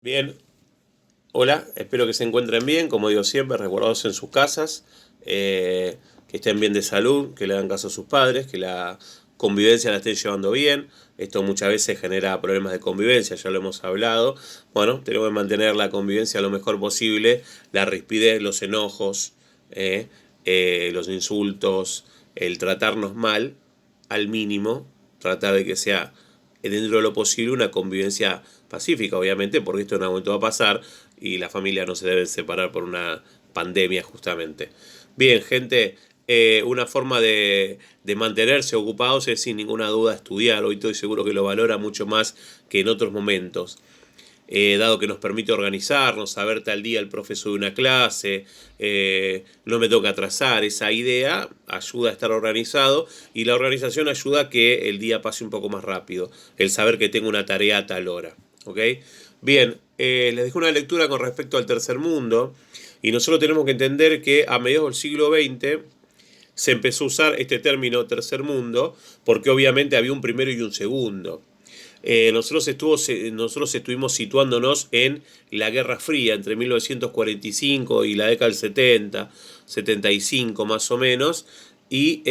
Bien, hola, espero que se encuentren bien, como digo siempre, resguardados en sus casas, que estén bien de salud, que le hagan caso a sus padres, que la convivencia la estén llevando bien. Esto muchas veces genera problemas de convivencia, ya lo hemos hablado. Bueno, tenemos que mantener la convivencia lo mejor posible, la rispidez, los enojos, los insultos, el tratarnos mal al mínimo, tratar de que sea dentro de lo posible una convivencia pacífica, obviamente, porque esto en algún momento va a pasar y la familia no se debe separar por una pandemia justamente. Bien, gente, una forma de mantenerse ocupados es sin ninguna duda estudiar. Hoy estoy seguro que lo valora mucho más que en otros momentos, dado que nos permite organizarnos, saber tal día el profesor de una clase, no me toca atrasar. Esa idea ayuda a estar organizado y la organización ayuda a que el día pase un poco más rápido, el saber que tengo una tarea a tal hora. ¿Ok? Bien, les dejo una lectura con respecto al tercer mundo y nosotros tenemos que entender que a mediados del siglo XX se empezó a usar este término tercer mundo porque obviamente había un primero y un segundo. Nosotros estuvimos situándonos en la Guerra Fría entre 1945 y la década del 70, 75 más o menos, y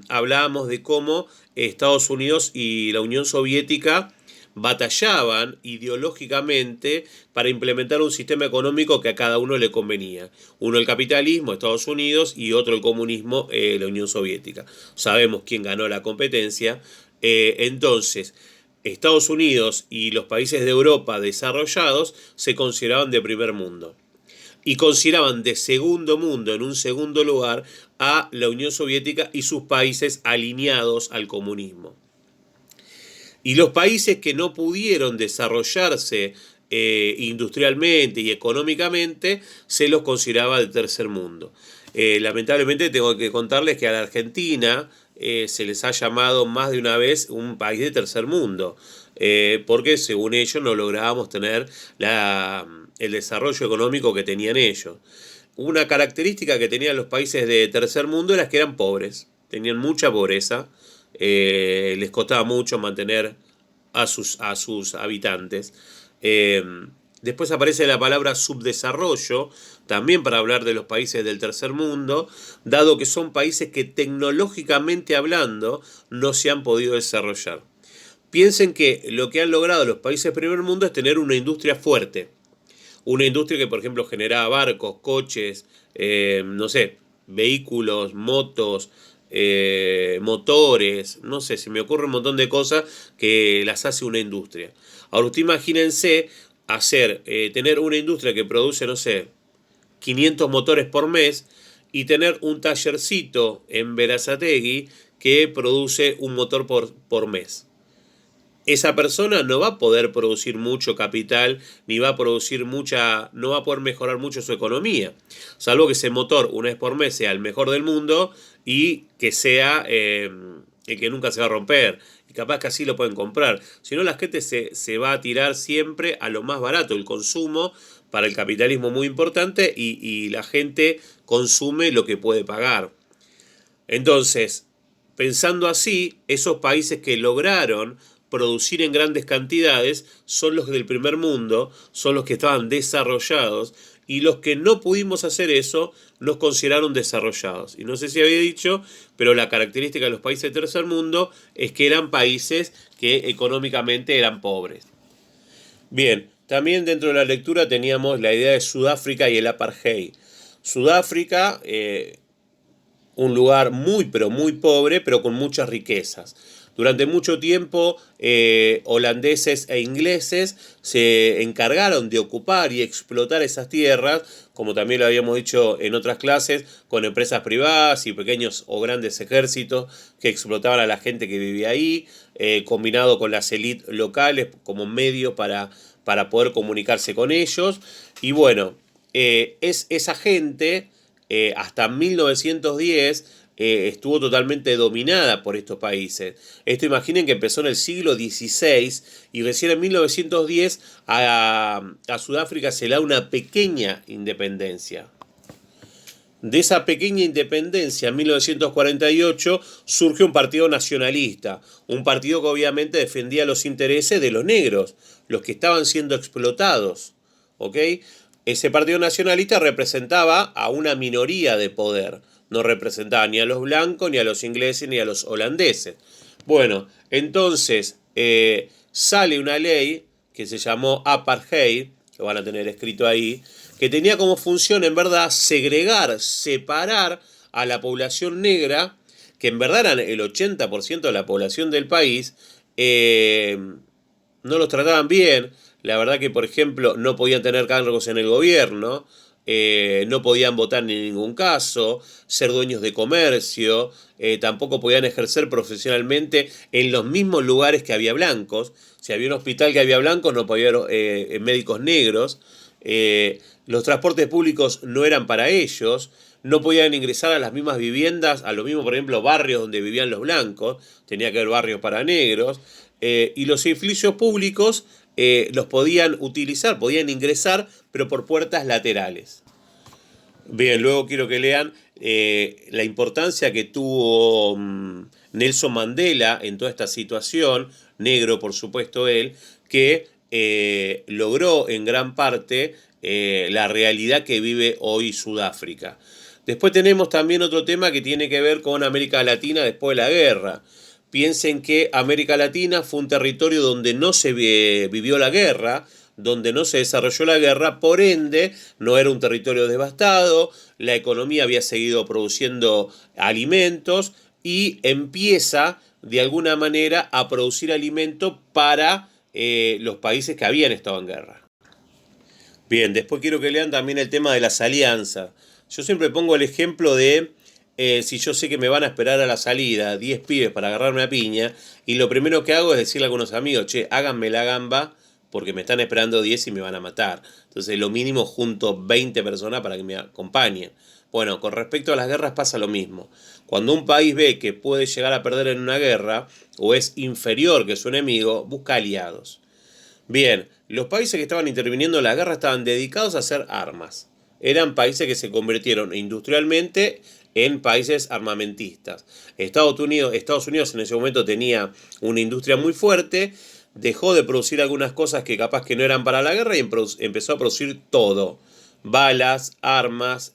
hablábamos de cómo Estados Unidos y la Unión Soviética batallaban ideológicamente para implementar un sistema económico que a cada uno le convenía. Uno el capitalismo, Estados Unidos, y otro el comunismo, la Unión Soviética. Sabemos quién ganó la competencia. Entonces, Estados Unidos y los países de Europa desarrollados se consideraban de primer mundo y consideraban de segundo mundo, en un segundo lugar, a la Unión Soviética y sus países alineados al comunismo. Y los países que no pudieron desarrollarse industrialmente y económicamente se los consideraba de tercer mundo. Lamentablemente tengo que contarles que a la Argentina se les ha llamado más de una vez un país de tercer mundo, porque según ellos no lográbamos tener el desarrollo económico que tenían ellos. Una característica que tenían los países de tercer mundo era que eran pobres, tenían mucha pobreza, les costaba mucho mantener a sus habitantes. Eh, Después aparece la palabra subdesarrollo, también para hablar de los países del tercer mundo, dado que son países que tecnológicamente hablando no se han podido desarrollar. Piensen que lo que han logrado los países del primer mundo es tener una industria fuerte. Una industria que, por ejemplo, generaba barcos, coches, no sé, vehículos, motos, motores, no sé, se me ocurre un montón de cosas que las hace una industria. Ahora, usted imagínense tener una industria que produce, no sé, 500 motores por mes y tener un tallercito en Berazategui que produce un motor por mes. Esa persona no va a poder producir mucho capital, ni va a producir no va a poder mejorar mucho su economía. Salvo que ese motor, una vez por mes, sea el mejor del mundo y que sea el que nunca se va a romper. Y capaz que así lo pueden comprar. Si no, la gente se va a tirar siempre a lo más barato. El consumo para el capitalismo es muy importante y la gente consume lo que puede pagar. Entonces, pensando así, esos países que lograron producir en grandes cantidades son los del primer mundo, son los que estaban desarrollados, y los que no pudimos hacer eso nos consideraron desarrollados. Y no sé si había dicho, pero la característica de los países del tercer mundo es que eran países que económicamente eran pobres. Bien, también dentro de la lectura teníamos la idea de Sudáfrica y el apartheid. Sudáfrica, un lugar muy pero muy pobre, pero con muchas riquezas. Durante mucho tiempo, holandeses e ingleses se encargaron de ocupar y explotar esas tierras, como también lo habíamos dicho en otras clases, con empresas privadas y pequeños o grandes ejércitos que explotaban a la gente que vivía ahí, combinado con las élites locales como medio para poder comunicarse con ellos. Y bueno, es esa gente hasta 1910 estuvo totalmente dominada por estos países. Esto imaginen que empezó en el siglo XVI y recién en 1910 a Sudáfrica se le da una pequeña independencia. De esa pequeña independencia en 1948 surge un partido nacionalista, un partido que obviamente defendía los intereses de los negros, los que estaban siendo explotados. ¿Ok? Ese partido nacionalista representaba a una minoría de poder, no representaba ni a los blancos, ni a los ingleses, ni a los holandeses. Bueno, entonces sale una ley que se llamó Apartheid, lo van a tener escrito ahí, que tenía como función en verdad segregar, separar a la población negra, que en verdad eran el 80% de la población del país, no los trataban bien. La verdad que, por ejemplo, no podían tener cargos en el gobierno, no podían votar en ningún caso, ser dueños de comercio, tampoco podían ejercer profesionalmente en los mismos lugares que había blancos. Si había un hospital que había blancos, no podía haber médicos negros. Los transportes públicos no eran para ellos. No podían ingresar a las mismas viviendas, a los mismos, por ejemplo, barrios donde vivían los blancos. Tenía que haber barrios para negros. Y los edificios públicos los podían utilizar, podían ingresar, pero por puertas laterales. Bien, luego quiero que lean la importancia que tuvo Nelson Mandela en toda esta situación, negro por supuesto él, que logró en gran parte la realidad que vive hoy Sudáfrica. Después tenemos también otro tema que tiene que ver con América Latina después de la guerra. Piensen que América Latina fue un territorio donde no se vivió la guerra, donde no se desarrolló la guerra, por ende no era un territorio devastado, la economía había seguido produciendo alimentos y empieza de alguna manera a producir alimento para los países que habían estado en guerra. Bien, después quiero que lean también el tema de las alianzas. Yo siempre pongo el ejemplo de si yo sé que me van a esperar a la salida 10 pibes para agarrarme a piña, y lo primero que hago es decirle a algunos amigos, che, háganme la gamba porque me están esperando 10 y me van a matar. Entonces lo mínimo junto 20 personas para que me acompañen. Bueno, con respecto a las guerras pasa lo mismo. Cuando un país ve que puede llegar a perder en una guerra o es inferior que su enemigo, busca aliados. Bien, los países que estaban interviniendo en la guerra estaban dedicados a hacer armas. Eran países que se convirtieron industrialmente en países armamentistas. Estados Unidos en ese momento tenía una industria muy fuerte, dejó de producir algunas cosas que capaz que no eran para la guerra y empezó a producir todo. Balas, armas,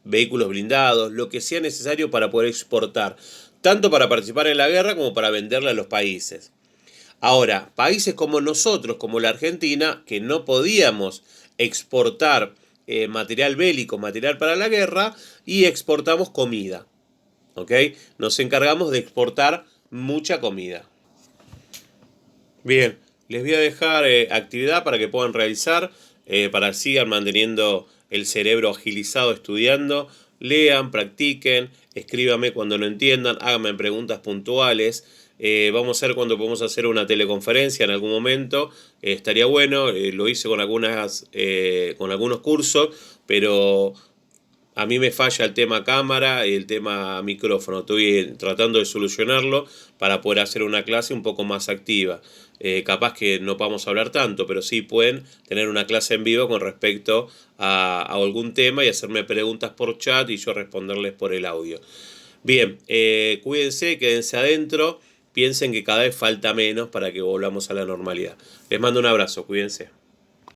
vehículos blindados, lo que sea necesario para poder exportar, tanto para participar en la guerra como para venderle a los países. Ahora, países como nosotros, como la Argentina, que no podíamos exportar material bélico, material para la guerra, y exportamos comida. ¿Ok? Nos encargamos de exportar mucha comida. Bien, les voy a dejar actividad para que puedan realizar, para que sigan manteniendo el cerebro agilizado estudiando. Lean, practiquen, escríbanme cuando no entiendan, háganme preguntas puntuales. Vamos a ver cuando podemos hacer una teleconferencia en algún momento. Estaría bueno, lo hice con algunos cursos, pero a mí me falla el tema cámara y el tema micrófono. Estoy tratando de solucionarlo para poder hacer una clase un poco más activa. Capaz que no podamos hablar tanto, pero sí pueden tener una clase en vivo con respecto a algún tema y hacerme preguntas por chat y yo responderles por el audio. Bien, cuídense, quédense adentro, piensen que cada vez falta menos para que volvamos a la normalidad. Les mando un abrazo, cuídense.